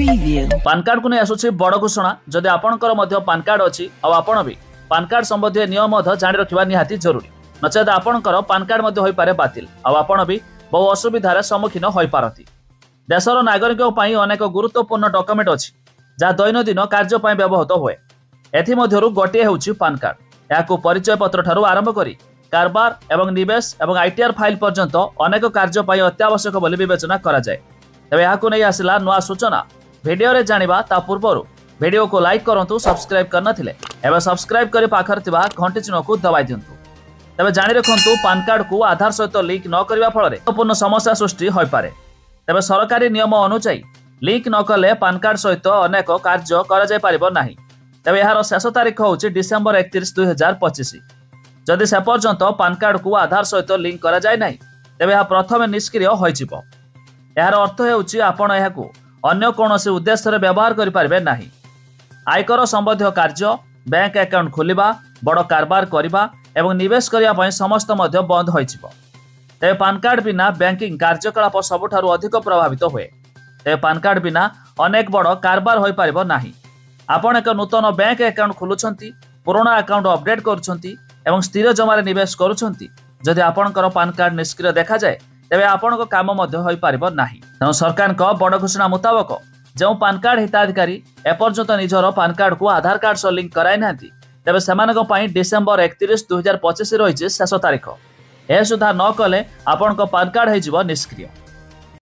Preview. PAN card को नहीं आसुछि बड़ घोषणा जदि आपणकर मध्य पान कार्ड अछि आ आपण भी पान कार्ड संबंधी नियम जानि रखिबा निहाती जरूरी नचेत आपणकर पान कार्ड होई पारे बातिल आ आपण भी बहु असुविधार सम्मुखीन होई पारती। देशर नागरिकों पई अनेक गुरुत्वपूर्ण डॉक्यूमेंट अछि जहाँ दैनंदिन कार्य पई व्यवहृत हुए। एथि मध्यरु गोटे हेउछि पान कार्ड। याकू परिचय पत्र ठारू आरंभ करी कारबार एवं निवेश एवं आईटीआर फाइल पर्यंत अनेक कार्य पई अत्यावश्यक बोली विवेचना करा जाय। तबे याकू नै आसिला नुआ सूचना वीडियो रे जानिबा ता पूर्वरु वीडियो को लाइक करंतु सब्सक्राइब करनथिले एवं सब्सक्राइब करी पाखर थिबा घंटी चिन्ह को दबाई दियंतु। तबे जानि रखंतु पान कार्ड को आधार सहित लिंक न करिवा फଳରେ पूर्ण समस्या सृष्टि होई पारे। तबे सरकारी नियम अनुसार लिंक न कले पान कार्ड सहित अनेक कार्य करा जाय पारिबो नाही। तबे यार शेष तारीख होछि डिसेंबर 31 2025। जदि से पर्यंत पान कार्ड को आधार सहित लिंक करा जाय नाही तबे यह प्रथम निष्क्रिय होई जिवो। यार अर्थ हेउछि आपण एहाकू अन्य कोनोसी उद्देश्य रे व्यवहार करि पारबे नाही। आयकर संबंधी कार्य बैंक अकाउंट खोलिबा बड़ कारबार करिबा एवं निवेश करिया पई समस्त मध्य बंद होई जिवो। तबे पान कार्ड बिना बैंकिंग कार्यकलाप सबुठारु अधिक प्रभावित हुए। तबे पान कार्ड बिना अनेक बड़ कारबार होई पारिबो नाही। आपण एक नूतन बैंक अकाउंट खोलुछंती पुराना अकाउंट अपडेट करूछंती एवं स्थिर जमारे निवेश करूछंती जदि आपणकर पान कार्ड निष्क्रिय देखा जाए तेबे आपणको काम मध्य होई पारिबो नाही। तेणु सरकार को बड़ घोषणा मुताबक जो पान कार्ड हिताधिकारी एपर्यंत निजर पान कार्ड को आधार कार्ड सह लिंक कराई नांती तेबे सेमानक पई डिसेंबर 31 2025 रहिछि शेष तारीख। ए सुधा न कले आपणको पान कार्ड होई जिवो निष्क्रिय।